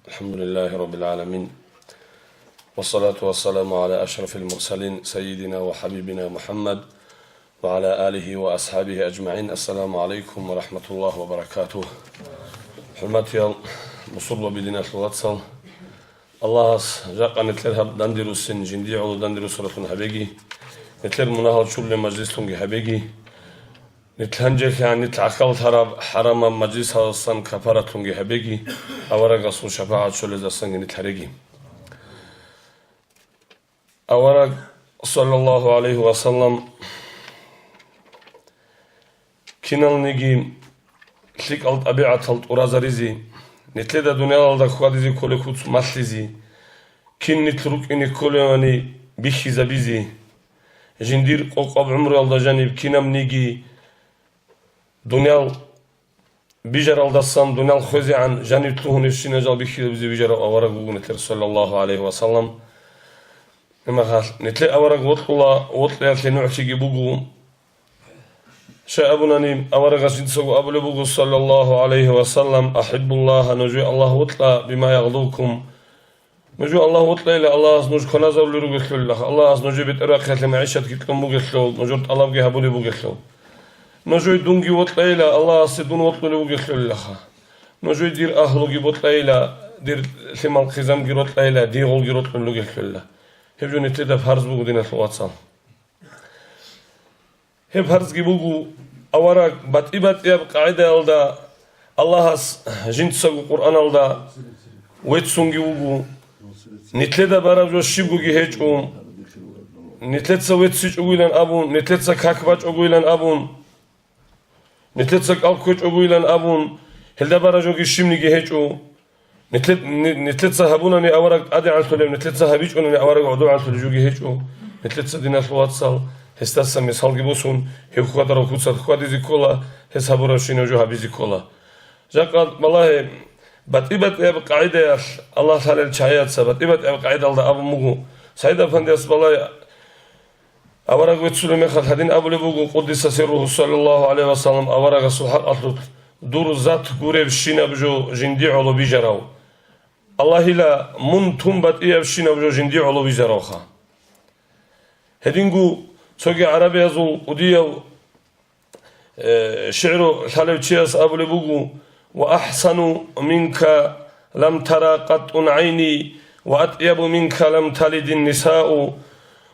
الحمد لله رب العالمين، والصلاة والسلام على أشرف المرسلين سيدنا وحبيبنا محمد وعلى آله وأصحابه أجمعين. السلام عليكم ورحمة الله وبركاته. حرمتي مصر بدنا الواتسال الله جاء نتلها دندرو السن جندي على دندرو سورة هبيجي نتلر مناهض شل مجلس تونجي هبيجي نتلهنجك يعني نتعقل ترى حرام مجلس هذا الصن كفارة تونجي هبيجي أورق رسول شفاعة شل ذا الصن نتحرجي أورق صلى الله عليه وسلم كنال نيجي تلك الطبيعة الأرازريزي نتلدا دنيا الله خواديزي كل كوت ماسليزي كن نترك إني كل يعني بيخيزا بيزي جندير قوق عمر الله جانب كنام نيجي دنيا بيجر الله الصام دنيا خوزي عن جانب تلوه نفسي نجال بيخيزا بيزي بيجر أورق نتلر صلى الله عليه وسلم إما خال نتلي أورق وطلع لنوعتي بوجو شابنا أورق سيدسو أبو لبوغ صلى الله عليه وسلم أحب الله نجوي الله وطلع بما يغضوكم نجوي الله وطلع إلى الله نجوي كنازر لرغث الله نجوي بتراقة لمعيشة كتلم بوغثلو نجوي الله بجي هبو لبوغثلو نجوي دونجي وطلع إلى الله سيدون وطلع لبوغثلو نجوي دير أهلوغي وطلع إلى دير ثمال خزامجي وطلع إلى دير غولجي وطلع لبوغثلو هبجو نتلدا فارز بوغو دينا الواتسال هب هرزجي بوجو أورق بات يب قاعدة الدا الله جنسو القرآن الدا ويتسونجي بوجو نتلدا برابجو شيبوجي هيجوم نتلتسا ويتسيج أقولن أبون نتلتسا كاكباج أقولن أبون نتلتسا كالكوج أقولن أبون هلدا برابجو شيمنيجي هيجو نتلتسا هبونني أورق أدي عن سلم نتلتسا هبيج أنني أورق عدو عن سلجوجي هيجو نتلتسا دينا الواتسال هستاسا مثال جبوسون هي خدرا كوتسا خديزي كولا هسابورا شينو جو هابيزي كولا جاكاد والله باتيبات قاعده الله تعالى الشايات سبت ابات قاعده الله ابو مغو سيد افندي والله اورا وتسلم خد هدين ابو لبوغو قدس سره صلى الله عليه وسلم اورا رسول حق اطلب دور ذات غوري بشينا بجو جندي علو بيجراو الله لا منتم بات بشينا بجو جندي علو بيجراوخا هدينغو سوغي عربي يزول وديو شعر حلوتشياس أبو لبوغو وأحسن منك لم ترى قط عيني وأطيب منك لم تلد النساء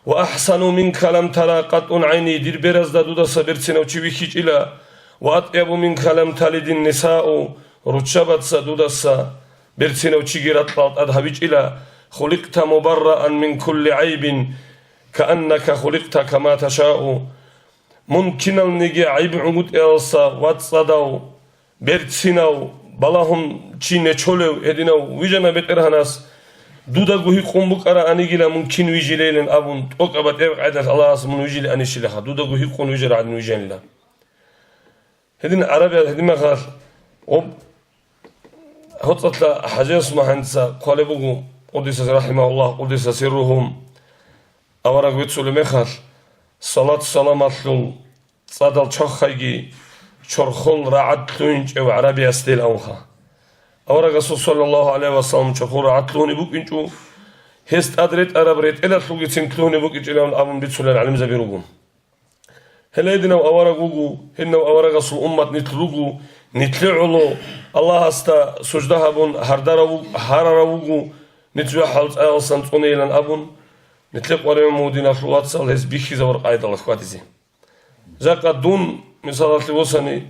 وأحسن منك لم ترى قط عيني دير برز دا دودا سبرتنا وشبيكيج إلا وأطيب منك لم تلد النساء رتشبت سدودا سبرتنا وشيجرات بلط أدهبيج إلا خلقت مبرأ من كل عيب كأنك خلقت كما تشاء ممكن النجي عيب عمود إلسا واتصداو برتسيناو بلاهم چينه چولو اديناو ويجنا بترهناس دودا غوي قومبك ارا انيجلا ممكن ويجيلين ابون توقبت قاعده الله اسم ويجيل انيشلها دودا غوي قون ويجرا عن ويجنلا هدين عربي هدين ما خاص وب هطت حاجه اسمها انسا قالبو قدس رحمه الله قدس سرهم أورق ويتسول مخال صلاة سلامتلون صادل شخيجي شرخون رعد لونج أو عربي أستيل أوها أورق رسول صلى الله عليه وسلم شرخون رعد لون يبوك إنجو هست أدريت أرابريت إلا تلوغي تنكلون يبوك إجلون أبن بيتسول العلم زبيروغون هل يدنا أورق وغو هنا أورق رسول أمة نتلوغو نتلعلو الله أستا سجدها بون هرارا وغو نتلوح حالت أيضا تونيلان أبن نتلقى ورا مودينا في الواتساب هز بيخي زور قاعدة الله خواتيزي جاكا دون مثالات لوساني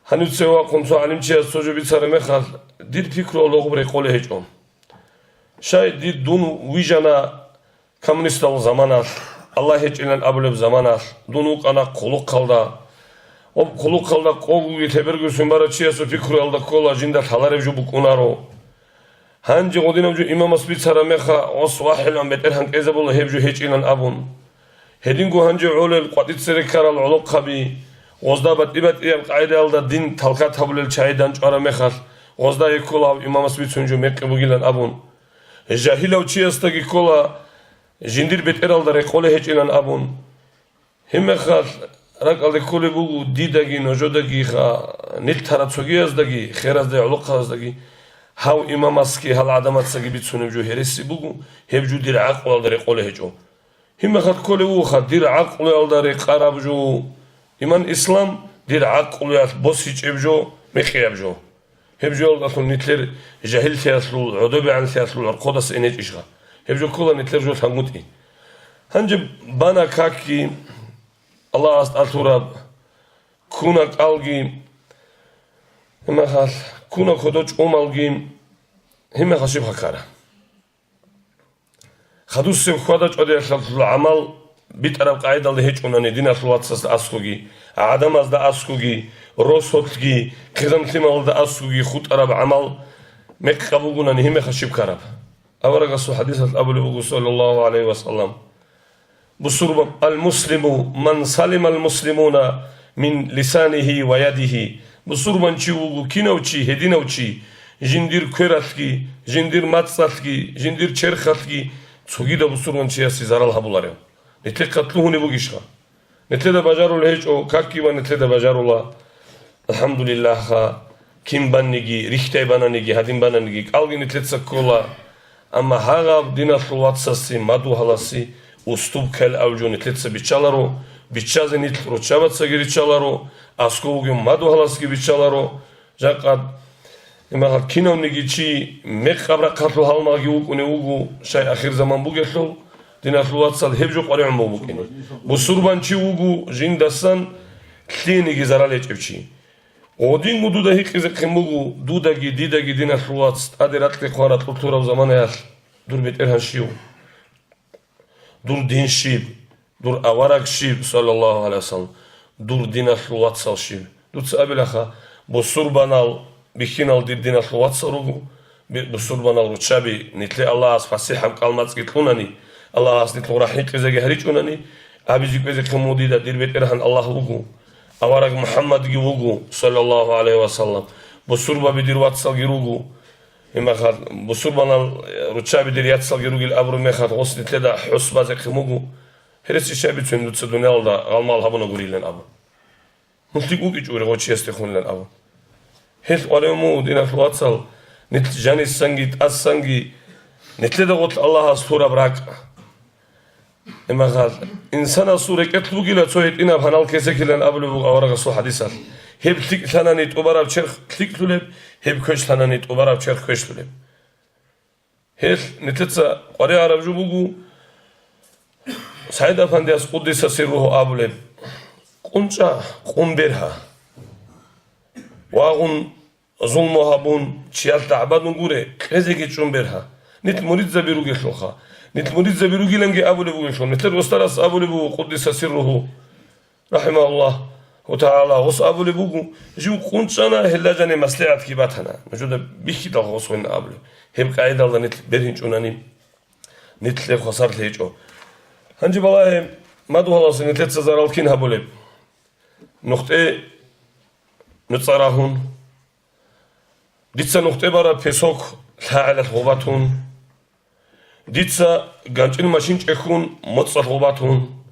هنوتسوا كنتو علم شيء سوجو بيتسار مخال دير فكرة الله غبري قوله هجوم شايد دير دون ويجانا كمونيست زمانات الله هجلن أبلب زمانات دونوك أنا قلوق قلدا قلوق قلدا قوغي تبرغو سنبارا شيء سو فكرة الله قولا جندا حلارب جو بكونارو هنجي قدينا جو إمام أسبيت سرمخا وصواحل عم بترهن كذا بالله هبجو هيج إلى أبون هدينكو هنجي عول القديس سركار العلوق خبي وزدا بتبت إيه القاعدة على الدين تلقت حبل الشهيدان شرمخا وزدا يكولا إمام أسبيت سنجو مكبو إلى أبون الجاهل أو شيء استجي كولا جندير بتر على رقول هيج إلى أبون هم خال رقال كل بوجو دي دقي نجودقي خا نيل ترى تسوقي أزدقي خير أزدقي علوق أزدقي هاو إمامسكي هل عدمات سجي بتسون بجو هرسي بقو هبجو دير عقل الدري قوله هجو هم خد كل وخد دير عقل الدري قرب جو إيمان إسلام دير عقل بوسيج بجو مخيب جو هبجو الأصل نتلر جاهل ثياسلو عدوبي عن ثياسلو القدس إنج إشغا هبجو كله نتلر جو ثموتي هنجب بانا كاكي الله أستطرب كونك ألجي هم خال كونك خدوش ألجي هم خشيب خكارا خدوش سب خدوش أدي العمل بيتراب قاعدة اللي هيج أنني دين أصلات أسكوجي عدم أصد أسكوجي روسوتجي كذا مثل ده أسكوجي خد أراب عمل مكابوجون أني هم خشيب كراب أورق الصو حديث أبو لبوق صلى الله عليه وسلم بصرب المسلم من سلم المسلمون من لسانه ويده بصرب نشيوجو كينوشي هدينوشي جندير كيراتكي جندير ماتساتكي جندير شرخاتكي تسوجيدا بصرب نشياسي زارال هبولاريو نتلي قتلوه نبوغيشها نتلي ده بجارو لهيجو كاكي ونتلي ده بجارو الله الحمد لله خا كيم بانيجي ريختي بانانيجي هادين بانانيجي قالغي نتلي تسكولا أما هاغاب دينا سلواتساسي مادو هلاسي уступ кел авжу нитлетса бичаларо бичазе нитл ручаватса гиричаларо аскоуги маду халаски бичаларо жакат имахат киновнигичи мекабра катлу халмаги укуне угу шай ахир заман бугешло динаслуатсал хебжу қариум бубукини бусурбанчи угу жиндасан тлениги заралечевчи один гудуда хиқизе қимугу дудаги дидаги динаслуатс адератли қварат культура заманаял дурбет эрханшиу дур дин шиб, дур аварак шиб, саллаллаху алейхи вассалам, дур динаслу ватсал шиб. Дуц абилаха, бусурбанал, бихинал дир динаслу ватсал ругу, бусурбанал ручаби, нитли Аллах фасихам калмацки тлунани, Аллах нитлу рахик везеге харичунани, абизик везеге мудида дир бет ирхан Аллах угу, аварак Мухаммад ги угу, саллаллаху алейхи вассалам, бусурба бидир ватсал ги ругу, имахат бусурбанал ручаби дир ятсал гиругил абру мехат госнит леда хусба закхмугу хереси шаби цун дуца дунялда галмал хабуна гурилен абу мультик уги чуре гочесте хунлен абу хес алему дина флатсал нит жани сангит ас санги нит леда гот Аллах сура брак имахат инсана сура кетлугила цоит ина фанал кесекилен абу аврага су хадисал هب تlik ثانانيت وبراب شرخ تlik تولب هب كش ثانانيت وبراب شرخ كش تولب هل نتلتسا قري عرب جو بوغو سعيد أفندي أس قدس سره أبولب قنشا قنبرها واغن ظلمها بون شيال تعبادون غوري كرزيكي چونبرها نت مريد زبيروغي خلوخا نت مريد زبيروغي لنجي أبولبو خلوخا نتل وسترس أبولبو قدس سره رحمه الله وتعالى غص أبو لبوجو جو قنشنا هلا جاني مسلعت كيباتنا موجودة بيكي ده غص وين أبو هم قاعدة الله نتل برهن جوناني نتل خسارت ليجو هنجي بالله ما دو خلاص نتل تزار الكين هبو لب نقطة نتصارهون ديتسا نقطة برا بيسوك ثاعلت غوباتون ديتسا جانجين ماشين تكون متصل غوباتون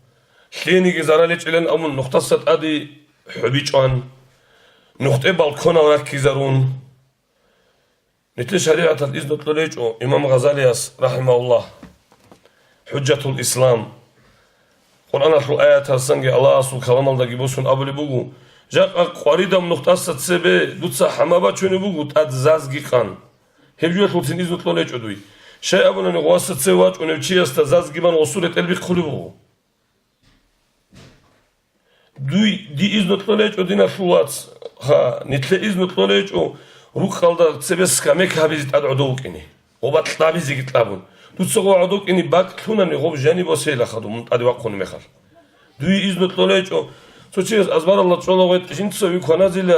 خليني جزارليش إلين أمون نقطة ست أدي حبيجان نقطة بالكون وركيزارون نتل شريعة الإذن طلعش إمام غزالي رحمه الله حجة الإسلام قرآن الآيات السنجي الله أصل كلام الله جبوسون أبو لبوجو جاء قريدة من نقطة ست سبة دوتسا حمابات شنو بوجو تأذاز جيكان هبجوا تلتين إذن طلعش أدوي شيء أبونا نقواست سوات ونبتشي استزاز جبان وصورة قلبي قلبه دي إذن طلعش أدينا فلوات ها نتل إذن طلعش روك خالدا سبس كمك هبيزت أدعوك إني وبطلع بيزيك تلابون دوتسقوا عدوك إني باك ثونا نغوب جاني بسيلا خدو من أدي وقون مخال دوي إذن طلعش سوتشيز أزبار الله تعالى ويت جنت سوي كنازل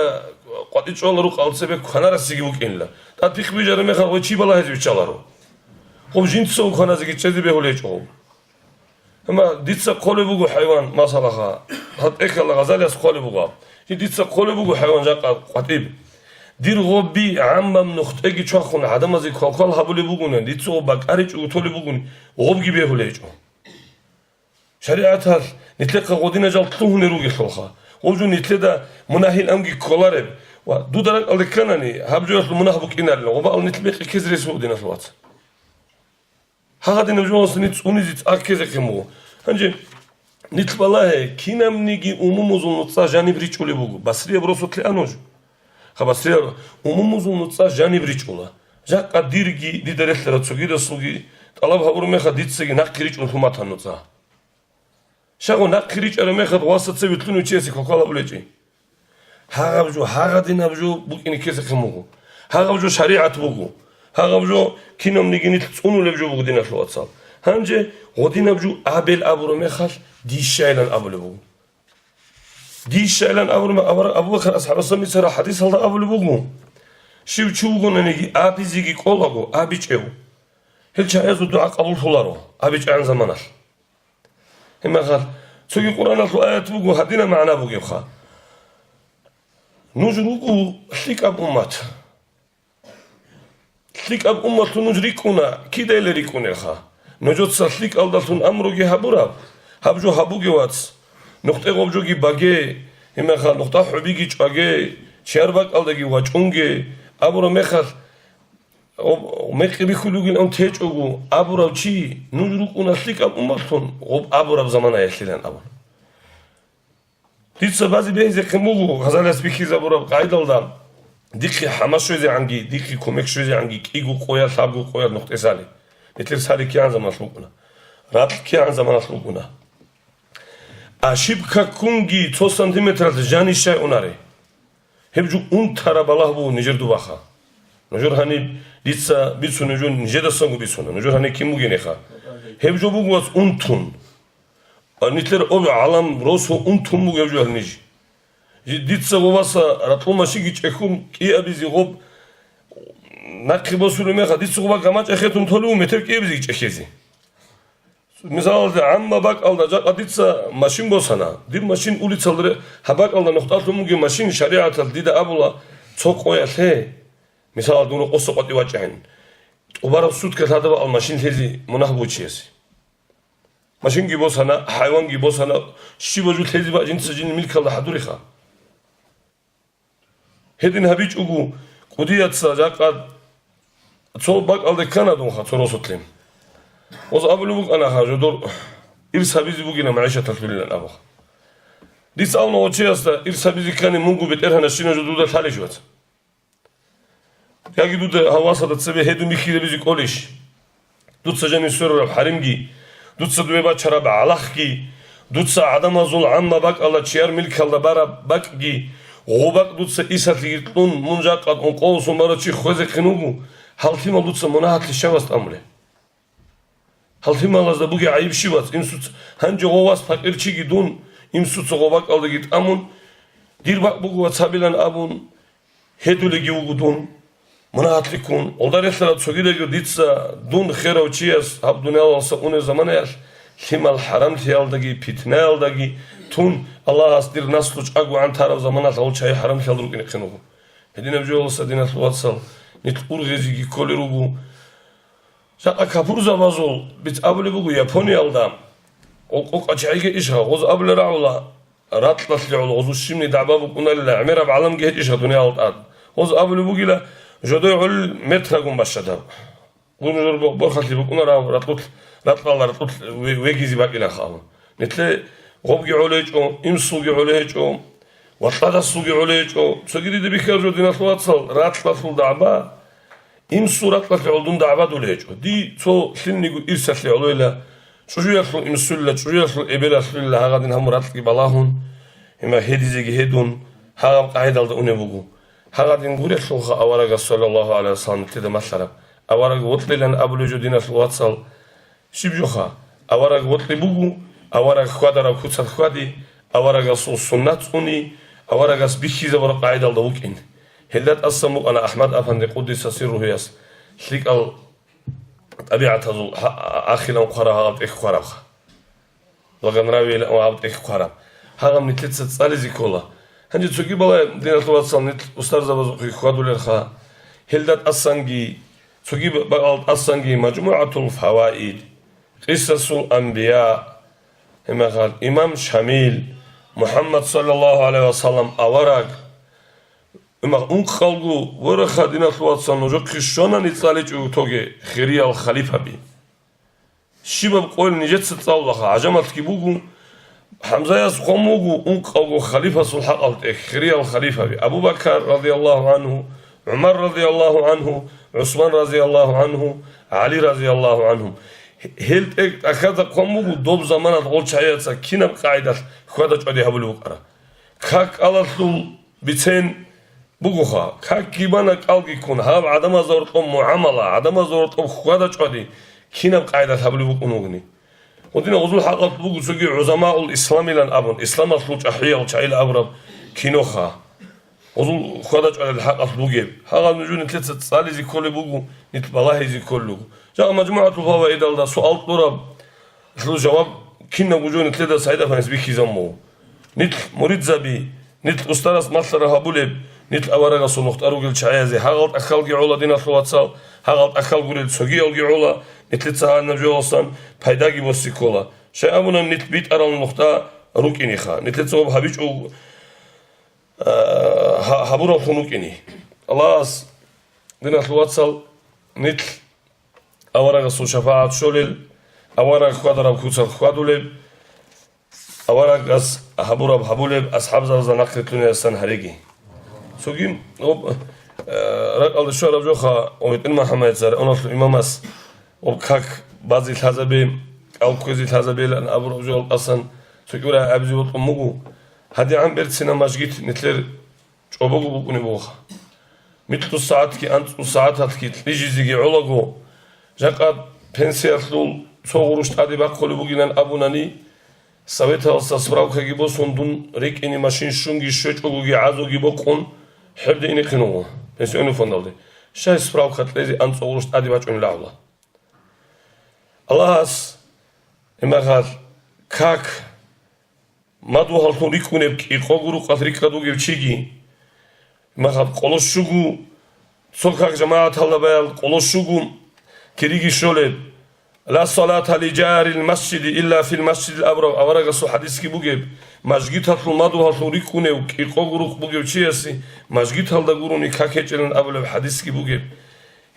قاتي تعالى روك خالد سبك كنار سيجيبوك إنلا تطبيق بيجار مخال وشي بالله هزي بيشالارو خب جنت سوي كنازل كتشدي بهوليش أما ديتسا قولي بوجو حيوان ما صلها هاد إكلا غزالي أس قولي بوجو ديتسا قولي بوجو حيوان جاك قطيب دير غبي عمم نختاجي شخون عدم زي كوكال هبولي بوجون ديتسو باكاريش وتولي بوجون غبي بيهوليجو شريعتها نتلقى غودينا جال طوه نروجي خلخا وجو نتلقى مناهين أمجي كولارب ودودرك على كناني هبجوا المنافق إنار لو وبقى نتبقى كذا رسول دينا الوقت هذا نجوم سنيت ونزيد أكذا كمو هنجي نتبالله كينام نيجي أمومزون نتصا جاني بريتشولي بوجو بسرية بروسوت لأنوج خبسرية أمومزون نتصا جاني بريتشولا جاك أديرجي دي درس لرتسوجي رسوجي طلب هبور مخا ديتسجي ناقريج ونفهمتها نتصا شغو ناقريج أنا مخا واسط سويتلونو تشيسي كوكالا بوليجي هاغبجو هاغدين هبجو بوكيني كيسا كموغو هاغبجو شريعة بوغو هاغبجو كينوم نيجي نتسونو لبجو بوغو دينا الواتساب هنجي غودين هبجو أبل أبورو مخال دي شايلان أبو بوغو دي شايلان أبو بكر أصحاب الصمي سرا حديث هذا أبو بوغو شيو تشوغو نيجي أبي زيجي كولاغو أبي تشيو هل شايزو دعاء قبول فلارو أبي تشعن زمانال هما خال تسوكي قرآن الآيات بوغو هدينا معنا بوغو خال نجرو ثيك أب أمات ثيك أب أمات نجريكونا كده اللي ريكونا خا نجود ثيك ألدتون أمروجي هبورا هبجو هبوجي واتس نقطة غبجوجي باجي هم خا نقطة حبيجي باجي شربك ألدجي واجونجي أبورا مخال ومخبي خلوجين أم تيجوجو أبورا وشي نجروكونا ثيك أب أماتون غب أبورا بزمانه يحلين أبورا ديت سبازي بيزي كموغو غزال اسبيكي زبورا قايد الدام ديكي حماس شوزي عنجي ديكي كوميك شوزي عنجي كيغو قويا ثابغو قويا نقطة سالي نتلر سالي كي عن زمان سلوكونا راتل كي عن زمان سلوكونا أشيبكا كونجي 2 سنتيمتر جاني شاي اوناري هبجو اون تارا بالله بو نجر دو باخا نجر هاني ديتسا بيتسو نجر نجد سنگو بيتسو نجر هاني كيموغي نخا هبجو بوغواز اون تون نتلر أبي عالم روسو أنتم مجبور نيجي ديت سواسا راتلو ماشي كيتشكم كي أبيزي غوب ناقي بسولو ميخا ديت سووا كماش أخيتون تولو متر كي أبيزي كيتشكيزي مثال عم باك الله جاك ديت سا ماشين بوسانا دير ماشين أولي تصدر هباك الله نختار ممكن ماشين شريعة الديدا أبولا تسوقوا يثه مثال دونو قصة قد يواجهن وبارك سود كهذا بقى الماشين هذي مناهبو تشيسي ماشين جيبوس هنا حيوان جيبوس هنا شي بجو تهزي بقى جنس جن ملك الله حدوري خا هدين هبيج أجو قدية سجاك قد تصور بق الله كنا دون خا تصور سطلين وز قبل بق أنا خا جدور إرس هبيزي بقينا معيشة تطبيل الأبخ ديس أول ما وجه است إرس هبيزي كان منجو بترهنا شينا جدودة ثالث جوات يا جدودة هواسة تسبي هدو ميكي بيزي كوليش دوت سجاني سر الحرمجي دوتسا دويبا شراب علاخكي دوتسا عدم زول عم باك الله تشير ملك الله برا باكجي غوباك دوتسا إيسات ليتلون منجاق قد أنقول سمارا تشي خوزة كنوغو هالتي ما دوتسا مناهات لشاوست أمره هالتي ما لازد بوغي عيب شيوات إمسوت هنجي غواس فاقر چيجي دون إمسوت غوباك الله جيت أمون دير باك بوغو واتسابيلان أبون هيدو لجي وغو دون مناهات لكون ولدار يثلا تسوغي لجو ديتسا دون خيرا وچياس هاب دنيا والسا اوني زمان يال لما الحرام تيال داگي فتنال داگي تون الله أصدر نسلوش أقوى عن تارف زمانات أول شيء حرام تيال روكين اقنوغو هدينا بجو والسا دينا الواتسال نتقور غيزيكي كولي روغو شاقا كابوزا بازول بيت أبلي بوغو يابوني الدام وقوق أجعيك إشها غوز أبلي رعولا راتلت لعولا غوزو الشمني دعبابو كنا لله عميرا بعلم جهد إشها دنيا والتعاد غوز أبلي بوغي لا جدوي عل متر قوم باشداب ونجر برخت لي بكون راه رطل ويجيزي باقي لا خاله نتلا غوبي عليجو امسوغي عليجو وطلع سوغي عليجو سوغي دي بيكارجو دينا تواتسل راتل دعبا امسو راتل علدون دعبا دوليجو دي تو سنيغو ارسل علولا شجو يخلو امسولا شجو يخلو ابلا سلا هاغادين هم راتل بالاهون هما هديزي هدون ها قاعده اونبوغو هاغادين غوري خلوخا أوارغ صلى الله عليه وسلم تدا مثلا أوارغ وطلي لن أبلو جدينا في الواتسال شبجوخا أوارغ وطلي بوغو أوارغ خوادر وكوتسات خوادي أوارغ صو سنات أوني أوارغ سبيكي زبر قاعدة الدوكين هلات أصمو أنا أحمد أفندي قدس سيره ياس شليك طبيعة هذو آخرا وقرا هابط إخ قرا لغن راوي لا هابط إخ قرا هاغم نتلت سالي زيكولا هنجي تسوقي بلا دينا الواتسال نت أستاذ زبازو خوادو للخا هلات أصنجي تسوقي بقى أصنجي مجموعة الفوائد قصص الأنبياء هما قال إمام شميل محمد صلى الله عليه وسلم أورق اما اون خلقو ورا خدینا خواستن و جو کشونا نیتسالی چو توگه خیری الخلیفه بی شیبم قول نیجت ستاوله عجمت کی بگو حمزه از خموگو اون خلقو خلیفه صلح الت خیری الخلیفه بی ابو بکر رضی الله عنه عمر رضی الله عنه عثمان رضی الله عنه علی رضی الله عنهم هلت اكاد خموگو دوب زمانات اول چایتسا کینم قاعدت خدا چودی هبلو قرا کاک الاسول بیتن بوخا как гибана калги кун хав адама зортом муамала адама зортом худа чоди кинам қайда табли букунугни одина узул хақат бугу суги узамаул ислам илан абун ислам аслуч ахиял чаил абраб киноха узул худа чоди хақат буги хага нужун тлет сали зиколи бугу нит балахи зиколу жа маджмуатул фаваид алда суал тураб шлу жаваб кинна гужун тледа сайда фанс бихизаммо нит муридзаби нит устарас маслара хабулеб نيت أورا صنوخت أروجل شعيزي هاغلط أخال جعولا دينا ثلاثة هاغلط أخال جوريل سجيل جعولا نيت لتسها نجوصان بايداجي بوسيكولا شيء أبونا نيت بيت أرى النقطة روكيني خا نيت لتسوب هبيج أو هبورا خنوكيني الله دينا ثلاثة نيت أورا صو شفاعة شولل أورا خادر بكوسر خادولب أورا قص هبورا بهبولب أصحاب زرزانك تلوني أستان هريجي سوگیم رقال شو رب جوخا اومد این محمد زار اونات امامس و کاک بعضی تازبی او کوزی تازبی لان ابو رجال اصلا سوگورا ابزی و مگو هدی عم برد سینماش گیت نتلر چوبگو بکنی بوخا میتو ساعت کی انت ساعت هات کی لیجیزی علاگو جاقا پنسیاتلول صغروش تادی باقولی بگیرن ابو نانی سویت هست سپراوکه گیبو سندون ریک اینی ماشین شونگی شوچ اوگی عزو گیبو کن حبد اینی خنوه پنسیونی فندالده شای سپراوکه تلیزی انت صغروش تادی باچ اون لعولا الله هست اما خال کاک مادو هالتون ریکونه بکی خوگرو قد ریکادو گیب چیگی اما خال قلوش شوگو سوکاک جماعت هلا بیال قلوش شوگو کریگی شولد لا صلاة لجار المسجد إلا في المسجد الأبرار أورا قصو حديث كي بوجب مسجد هاتلو مادو هاتلو ريكونه وكي قوغروك بوجب چيسي مسجد هالدا قروني كاكيچلن أبلو حديث كي بوجب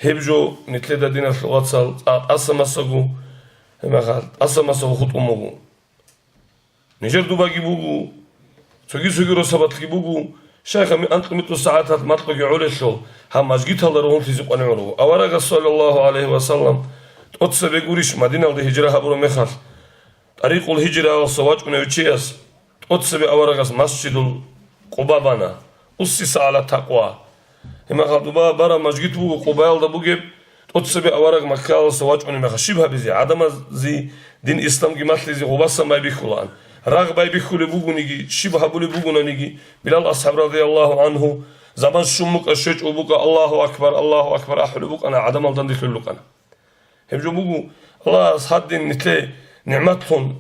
هبجو نتلدا دينا الواتسال أسمساقو هما خال أسمساقو خط أموغو نجر دوبا كي بوغو سوغي رسابات كي بوغو شايخ أنت متو ساعات مطلق يعولشو هم مسجد هالدا روهم تيزيق ونعولو أورا قصو صلى الله عليه وسلم أتصل بقوليش مدينة الهجرة هبرو مخال طريق الهجرة والصواج ونوتشياس أتصل بأورغاس مسجد القبابنا أسس على التقوى هما خاطبا برا مسجد بوغو قبائل دا بوغيب أتصل بأورغ مكة والصواج ونمخال شبه بزي عدم زي دين إسلام جمال زي غباسا ما بيخولان رغبا بيخولي بوغو نيجي شبه بولي بوغو نيجي بلال أصحاب رضي الله عنه زمان شمك الشيج وبوك الله أكبر أحلو بوك أنا عدم الدن دخلوك أنا هبجو بوغو الله صادين نتلي نعمتهم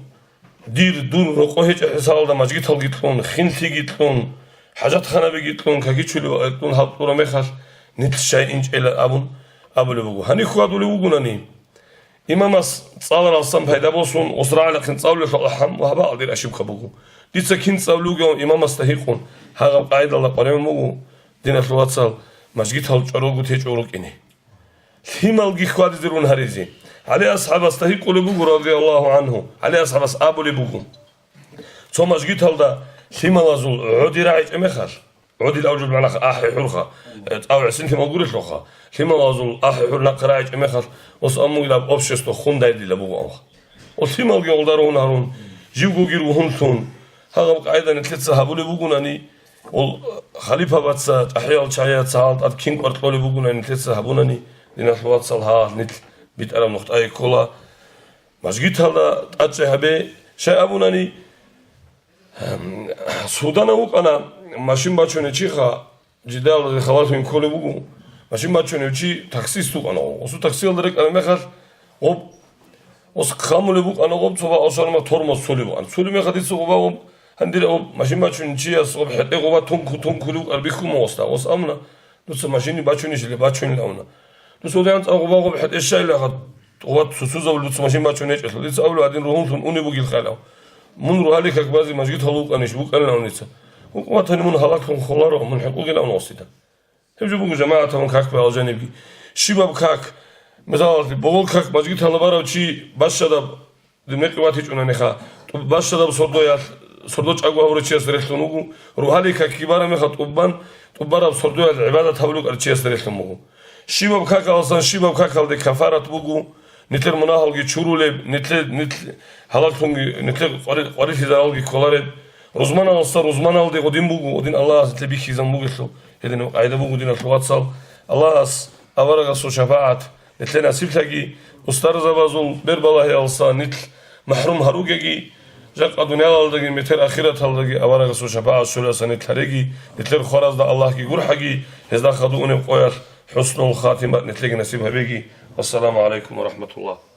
دير دور رقوهج حسال دا مسجد هل جيتلون خنتي جيتلون حاجات خانه بجيتلون كاكيتشلو جيتلون هالطورة مخاش نتل شيء إنج إلى أبو لبوغو هني خوادو لبوغو ناني إمام صالر الصم هيدا بوسون وصراع لكن صاولي فالحم وهبا عدير أشيب خبوغو ديتسا كين صاولوغو إمام استهيقون هاغا قاعدة الله قريم موغو دينا فلواتسال مسجد هل جاروغو تيجوروغ إني ثيمالجي خواد زيرون هريزي علي أصحاب استهيق لبوغو رضي الله عنه علي أصحاب أبو لبوغو ثم مسجد هلدا ثيمالازول عودي راعي مخال عودي الأوجل معنا أحي حرخة أو عسين ثيمال قريش لخا ثيمالازول أحي حرنا قراعي مخال وصأمو إلى أبشستو خون دايدي لبوغو أوخ وثيمالجي أولدارون هارون جيوغو جيرو هنتون هذا قاعدة نتلتسا هبو لبوغو ناني والخليفة باتسا أحيال شايات سالت أد كينك ورطلو لبوغو ناني نتلتسا هبو ناني دينا الواتسال ها نتل بيت أرام نقطة أي كولا مسجد هذا أتجه به شيء أبوناني سودان وق أنا ماشين باتشوني شيخا جدال خلاص من كل بوجو ماشين باتشوني شيء تاكسي سوق أنا وسو تاكسي الدرك أنا مخال وب وس خامل بوق أنا وب سوا أصلا ما تورم سولي بوق أنا سولي مخدي سوق وب هندير وب ماشين باتشوني شيء سوق حتى وب تون كلو أربيكم واسطة وس أمنا دوس ماشين باتشوني شيء باتشوني لأمنا دوسوديان أغوبا بحد الشيء اللي خد قوات سوسوزا ولوتس ماشين ما تشونيش أصلا لسه أول بعدين روهم ثم أوني بقول خلاهم من روح عليك بعضي مسجد هلوك أنيش بوك أنا ونيسا وقواتني من هلاكهم خلارهم من حقوقنا ونوصيدا هبجبوا جماعة من كاك بالجانبي شباب كاك مثلا بقول كاك مجيت هلا برا وشي باشداب دمك واتيج وننخا باشداب صردويات صردوش أقوى ورشيا سريحتنوجو روحالي كاك كبار مخا طبارا صردويات عبادة هبلوك أرشيا سريحتنوجو شباب كاك أصلا شباب كاك هالدي كفارة بوجو نتر مناهلجي شرولب نتر هلاكتونجي نتر قريت هذا كولارب روزمان أصلا روزمان هالدي قديم بوجو قدين الله تبي خيزان بوجو هذين عيدا بوجو دين الفلوات صال الله أورق سو شفاعة نتر نصيب تلاقي أستاذ زبازول بربالله ألصا نتر محروم هروجي جاك الدنيا هالدي متر آخرة هالدي أورق سو شفاعة شولا سنت هرجي نتر خراز دا الله كي جرحجي هذا خدونه قير حسن الخاتمة نتلاقي نصيبها بيجي والسلام عليكم ورحمة الله.